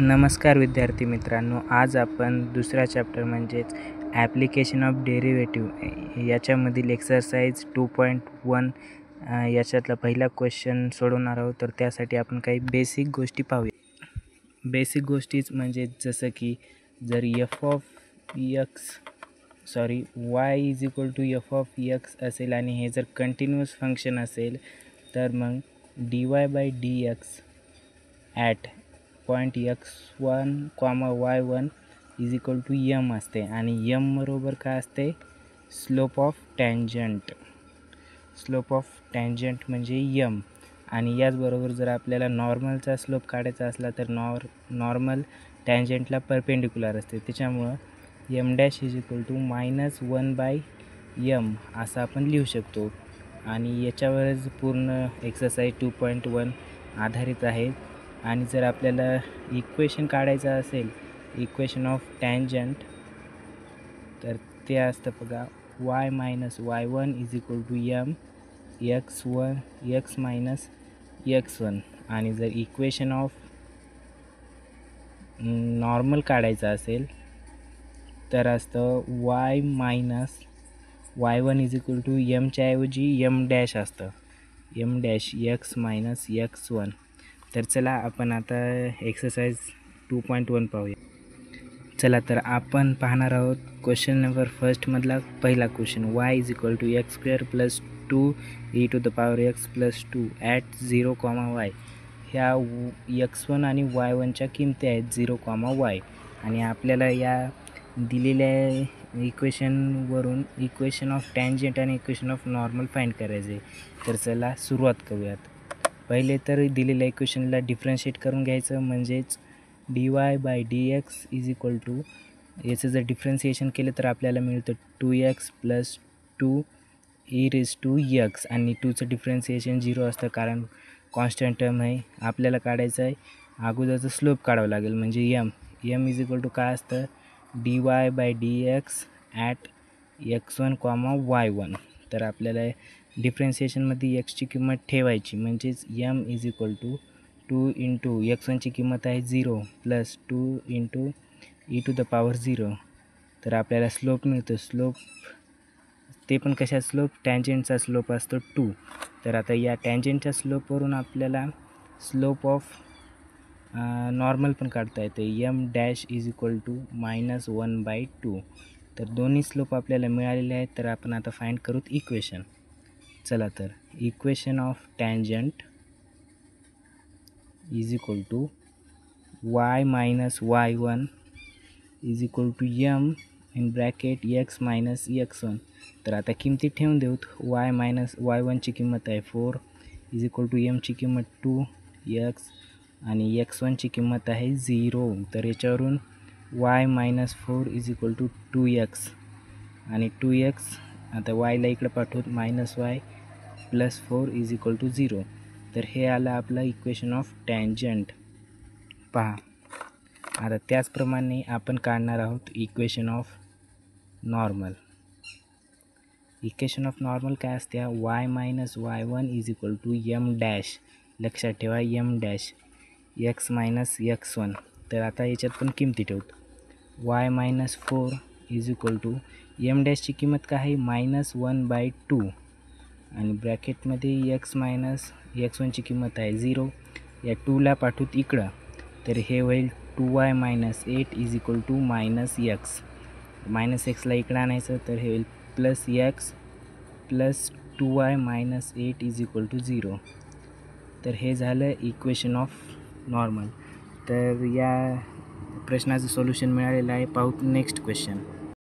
नमस्कार विद्यार्थी मित्रांनो, आज आपण दुसरा चॅप्टर म्हणजेच ॲप्लिकेशन ऑफ डेरिव्हेटिव्ह याच्यामधील एक्सरसाइज 2.1 याच्यातला पहिला क्वेश्चन सोडवणार आहोत. तर त्यासाठी आपण काही बेसिक गोष्टी पाहूया. बेसिक गोष्टीच म्हणजे जसं की जर y is equal to f(x) असेल आणि हे जर कंटिन्यूअस फंक्शन असेल तर मग dy/dx at point x1, y1 is equal to m असते आणि m बरोबर काय असते? Slope of tangent. Slope of tangent म्हणजे m. आणि याचबरोबर जर आपल्याला नॉर्मलचा स्लोप काढायचा असला तर नॉर्मल टँजंटला परपेंडिक्युलर असते, त्याच्यामुळं m' is equal to -1/m असं आपण लिहू शकतो. आणि याच्यावरच पूर्ण एक्सरसाइज 2.1 आधारित आहे. आणि जर आपल्याला इक्वेशन काढायचं असेल, इक्वेशन ऑफ टँजंट, तर ते असतं बघा y-y1 is equal to m x x-1. आणि जर इक्वेशन ऑफ नॉर्मल काढायचं असेल तर असतं y-y1 इज इक्वल टू mच्या ऐवजी m' असतं, m' x x-1. तर चला आपण आता एक्सरसाइज 2.1 पाहूया. चला तर आपण पाहणार आहोत क्वेश्चन नंबर फर्स्टमधला पहिला question. y is equal to x² + 2e⁻x + 2 at 0, y. ह्या x1 आणि y1च्या किमती आहेत 0, y. आणि आपल्याला या दिलेल्या इक्वेशनवरून इक्वेशन ऑफ टँजंट आणि इक्वेशन ऑफ नॉर्मल फाइंड करायचे. तर चला सुरुवात करूयात. पहिले तर दिलेल्या इक्वेशनला डिफरन्शिएट करून घ्यायचं, म्हणजेच dy/dx इज इक्वल टू, याचं जर डिफरन्शिएशन केलं तर आपल्याला मिळतं 2x + 2e⁻x. आणि 2चं डिफरन्शिएशन 0 असतं कारण कॉन्स्टंट टर्म आहे. आपल्याला काढायचं आहे अगोदरचं स्लोप काढावं लागेल, म्हणजे m इज इक्वल टू काय असतं? dy/dx at x1, y1. तर आपल्याला डिफरन्शिएशनमध्ये एक्सची किंमत ठेवायची, म्हणजेच m is equal to 2 into x1ची किंमत आहे 0 + 2 इंटू e⁻0. तर आपल्याला स्लोप मिळतो. स्लोप ते पण कशा स्लोप? टँजंटचा स्लोप असतो 2. तर आता या टँजंटच्या स्लोपवरून आपल्याला स्लोप ऑफ नॉर्मल पण काढता येते. m' is equal to -1/2. तर दोन्ही स्लोप आपल्याला मिळालेले आहेत. तर आपण आता फाइंड करूत इक्वेशन. चला तर equation of tangent is equal to y-y1 is equal to m in bracket x x-1. तर आता किमती ठेवून देऊत. y-y1ची किंमत आहे 4 इज इक्वल टू mची किंमत 2x आणि x1ची किंमत आहे 0. तर याच्यावरून y-4 is equal to 2x आणि 2x आता yला इकडं पाठवूत -y + 4 इज इक्वल टू 0. तर हे आलं आपलं इक्वेशन ऑफ टँजंट. पहा आता त्याचप्रमाणे आपण काढणार आहोत equation of normal. Equation of normal काय असते? y-y1 is equal to m'. लक्षात ठेवा m' x x-1. तर आता याच्यात पण किमती ठेवतो. y-4 is equal to m' किंमत काय आहे? -1/2 आणि ब्रॅकेटमध्ये x x1ची किंमत आहे 0. या 2ला पाठवूत इकडं, तर हे होईल 2y - 8 is equal to -x. -xला इकडं आणायचं, तर हे होईल +x + 2y - 8 is equal to 0. तर हे झालं इक्वेशन ऑफ नॉर्मल. तर या प्रश्नाचं सोल्युशन मिळालेलं आहे. पाहू नेक्स्ट क्वेश्चन.